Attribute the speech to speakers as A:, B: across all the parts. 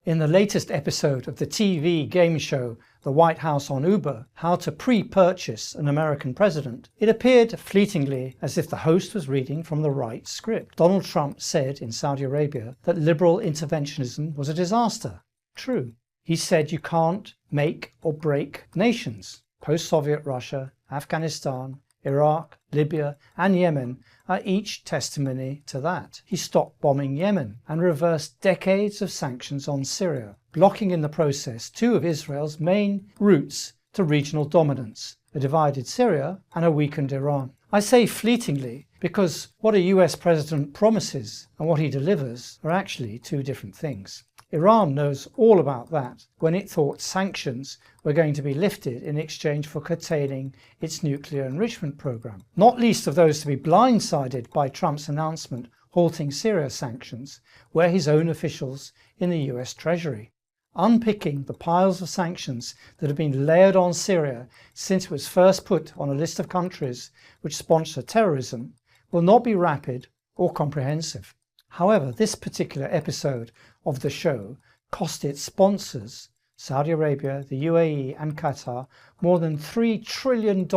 A: In the latest episode of the TV game show The White House on Uber, How to Pre-Purchase an American President, it appeared fleetingly as if the host was reading from the right script. Donald Trump said in Saudi Arabia that liberal interventionism was a disaster. True. He said you can't make or break nations. Post-Soviet Russia, Afghanistan, Iraq, Libya and Yemen are each testimony to that. He stopped bombing Yemen and reversed decades of sanctions on Syria, blocking in the process two of Israel's main routes to regional dominance, a divided Syria and a weakened Iran. I say fleetingly because what a US president promises and what he delivers are actually two different things. Iran knows all about that when it thought sanctions were going to be lifted in exchange for curtailing its nuclear enrichment program, not least of those to be blindsided by Trump's announcement halting Syria sanctions were his own officials in the US Treasury. Unpicking the piles of sanctions that have been layered on Syria since it was first put on a list of countries which sponsor terrorism will not be rapid or comprehensive. However, this particular episode of the show cost its sponsors, Saudi Arabia, the UAE and Qatar, more than $3 trillion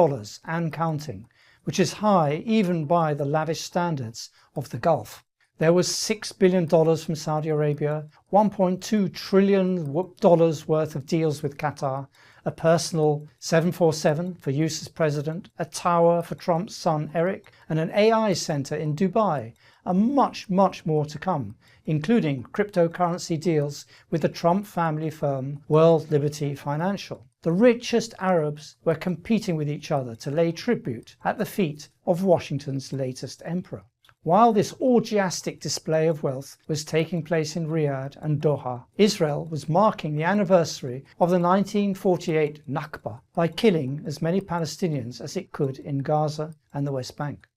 A: and counting, which is high even by the lavish standards of the Gulf. There was $6 billion from Saudi Arabia, $1.2 trillion worth of deals with Qatar, a personal 747 for use as president, a tower for Trump's son Eric, and an AI center in Dubai, and much more to come, including cryptocurrency deals with the Trump family firm World Liberty Financial. The richest Arabs were competing with each other to lay tribute at the feet of Washington's latest emperor. While this orgiastic display of wealth was taking place in Riyadh and Doha, Israel was marking the anniversary of the 1948 Nakba by killing as many Palestinians as it could in Gaza and the West Bank.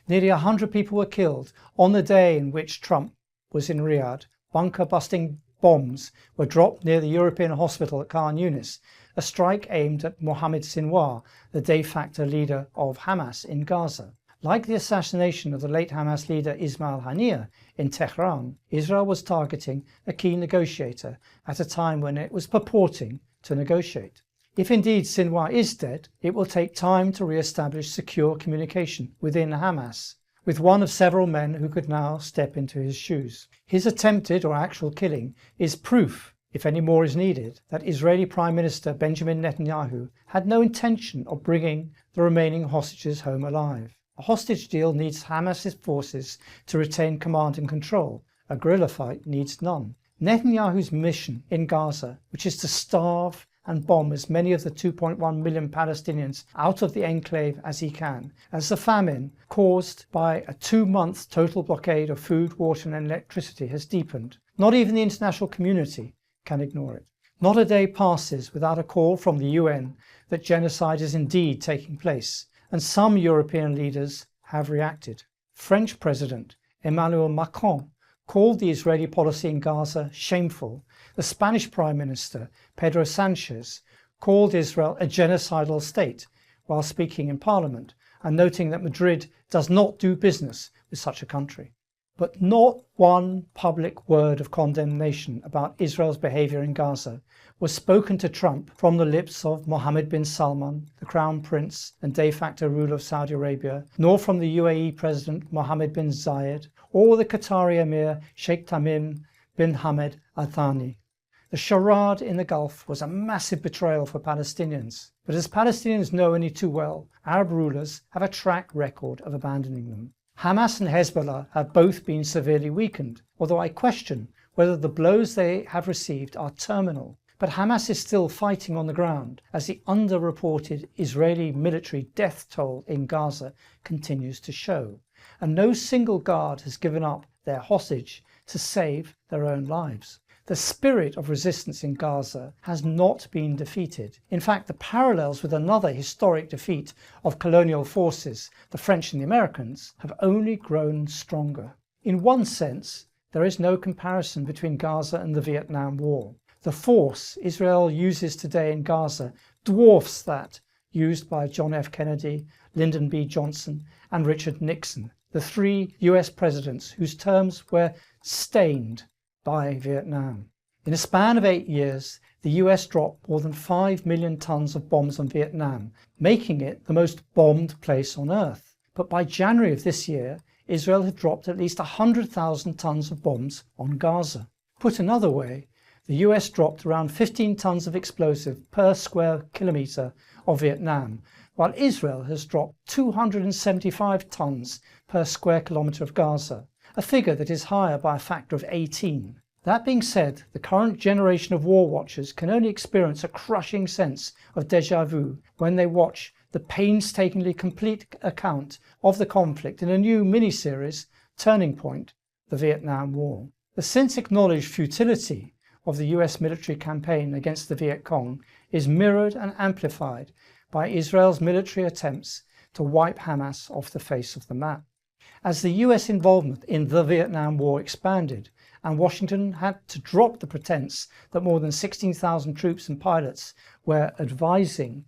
A: Nearly 100 people were killed on the day in which Trump was in Riyadh. Bunker-busting bombs were dropped near the European hospital at Khan Yunis, a strike aimed at Mohammed Sinwar, the de facto leader of Hamas in Gaza. Like the assassination of the late Hamas leader Ismail Haniyeh in Tehran, Israel was targeting a key negotiator at a time when it was purporting to negotiate. If indeed Sinwar is dead, it will take time to re-establish secure communication within Hamas, with one of several men who could now step into his shoes. His attempted or actual killing is proof, if any more is needed, that Israeli Prime Minister Benjamin Netanyahu had no intention of bringing the remaining hostages home alive. A hostage deal needs Hamas's forces to retain command and control. A guerrilla fight needs none. Netanyahu's mission in Gaza, which is to starve and bomb as many of the 2.1 million Palestinians out of the enclave as he can, as the famine caused by a 2-month total blockade of food, water and electricity has deepened. Not even the international community can ignore it. Not a day passes without a call from the UN that genocide is indeed taking place, and some European leaders have reacted. French President Emmanuel Macron called the Israeli policy in Gaza shameful. The Spanish Prime Minister Pedro Sanchez called Israel a genocidal state while speaking in Parliament and noting that Madrid does not do business with such a country. But not one public word of condemnation about Israel's behaviour in Gaza was spoken to Trump from the lips of Mohammed bin Salman, the Crown Prince and de facto ruler of Saudi Arabia, nor from the UAE President Mohammed bin Zayed, or the Qatari Emir Sheikh Tamim bin Hamad Al Thani. The charade in the Gulf was a massive betrayal for Palestinians, but as Palestinians know only too well, Arab rulers have a track record of abandoning them. Hamas and Hezbollah have both been severely weakened, although I question whether the blows they have received are terminal. But Hamas is still fighting on the ground as the underreported Israeli military death toll in Gaza continues to show, and no single guard has given up their hostage to save their own lives. The spirit of resistance in Gaza has not been defeated. In fact, the parallels with another historic defeat of colonial forces, the French and the Americans, have only grown stronger. In one sense, there is no comparison between Gaza and the Vietnam War. The force Israel uses today in Gaza dwarfs that used by John F. Kennedy, Lyndon B. Johnson, and Richard Nixon, the 3 US presidents whose terms were stained by Vietnam. In a span of 8 years, the US dropped more than 5 million tons of bombs on Vietnam, making it the most bombed place on earth. But by January of this year, Israel had dropped at least 100,000 tons of bombs on Gaza. Put another way, the US dropped around 15 tons of explosive per square kilometre of Vietnam, while Israel has dropped 275 tons per square kilometre of Gaza, a figure that is higher by a factor of 18. That being said, the current generation of war watchers can only experience a crushing sense of déjà vu when they watch the painstakingly complete account of the conflict in a new mini-series, Turning Point, the Vietnam War. The since acknowledged futility of the US military campaign against the Viet Cong is mirrored and amplified by Israel's military attempts to wipe Hamas off the face of the map. As the US involvement in the Vietnam War expanded, and Washington had to drop the pretense that more than 16,000 troops and pilots were advising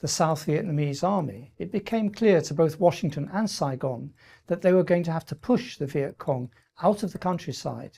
A: the South Vietnamese army, it became clear to both Washington and Saigon that they were going to have to push the Viet Cong out of the countryside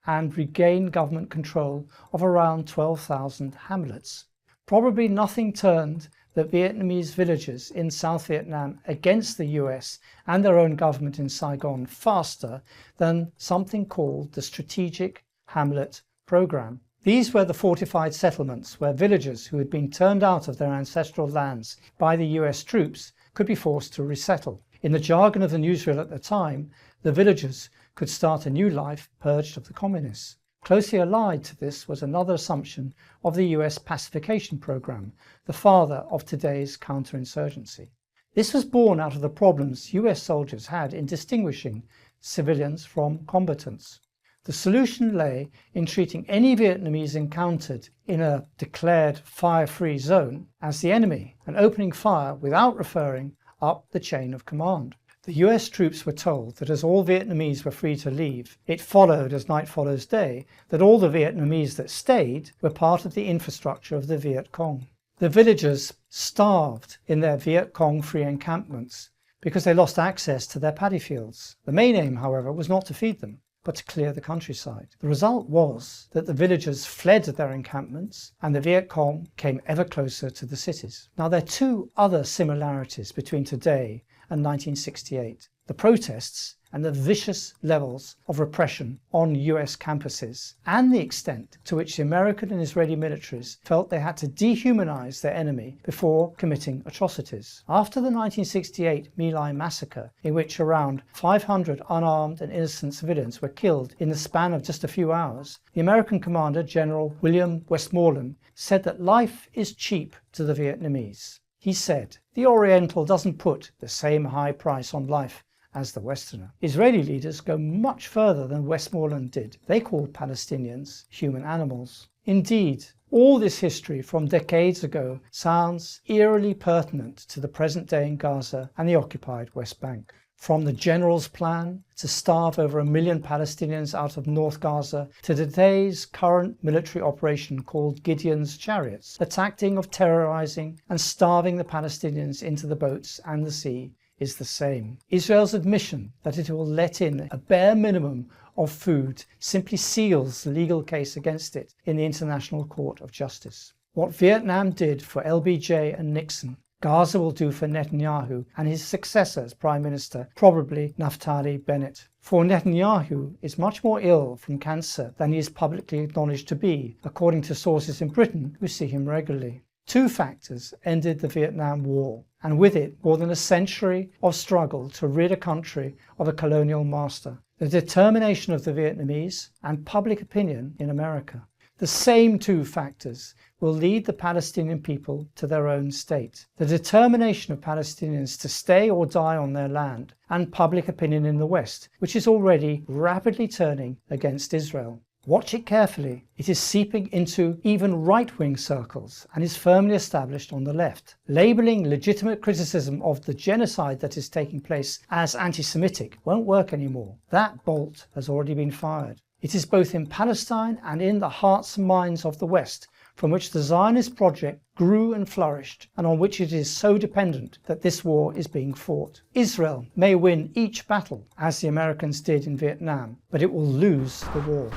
A: and regain government control of around 12,000 hamlets. Probably nothing turned the Vietnamese villagers in South Vietnam against the US and their own government in Saigon faster than something called the Strategic Hamlet Program. These were the fortified settlements where villagers who had been turned out of their ancestral lands by the US troops could be forced to resettle. In the jargon of the newsreel at the time, the villagers could start a new life purged of the communists. Closely allied to this was another assumption of the US pacification program, the father of today's counterinsurgency. This was born out of the problems US soldiers had in distinguishing civilians from combatants. The solution lay in treating any Vietnamese encountered in a declared fire-free zone as the enemy and opening fire without referring up the chain of command. The US troops were told that as all Vietnamese were free to leave, it followed as night follows day that all the Vietnamese that stayed were part of the infrastructure of the Viet Cong. The villagers starved in their Viet Cong-free encampments because they lost access to their paddy fields. The main aim, however, was not to feed them, but to clear the countryside. The result was that the villagers fled their encampments and the Viet Cong came ever closer to the cities. Now, there are two other similarities between today and 1968. The protests and the vicious levels of repression on US campuses, and the extent to which the American and Israeli militaries felt they had to dehumanize their enemy before committing atrocities. After the 1968 My Lai massacre, in which around 500 unarmed and innocent civilians were killed in the span of just a few hours, the American commander, General William Westmoreland, said that life is cheap to the Vietnamese. He said, "The Oriental doesn't put the same high price on life as the Westerner." Israeli leaders go much further than Westmoreland did. They called Palestinians human animals. Indeed, all this history from decades ago sounds eerily pertinent to the present day in Gaza and the occupied West Bank. From the general's plan to starve over 1 million Palestinians out of North Gaza to today's current military operation called Gideon's Chariots, the tactic of terrorizing and starving the Palestinians into the boats and the sea is the same. Israel's admission that it will let in a bare minimum of food simply seals the legal case against it in the International Court of Justice. What Vietnam did for LBJ and Nixon, Gaza will do for Netanyahu and his successor as Prime Minister, probably Naftali Bennett. For Netanyahu is much more ill from cancer than he is publicly acknowledged to be, according to sources in Britain who see him regularly. Two factors ended the Vietnam War, and with it more than a century of struggle to rid a country of a colonial master: the determination of the Vietnamese and public opinion in America. The same two factors will lead the Palestinian people to their own state: the determination of Palestinians to stay or die on their land, and public opinion in the West, which is already rapidly turning against Israel. Watch it carefully. It is seeping into even right-wing circles and is firmly established on the left. Labeling legitimate criticism of the genocide that is taking place as anti-Semitic won't work anymore. That bolt has already been fired. It is both in Palestine and in the hearts and minds of the West from which the Zionist project grew and flourished, and on which it is so dependent that this war is being fought. Israel may win each battle, as the Americans did in Vietnam, but it will lose the war.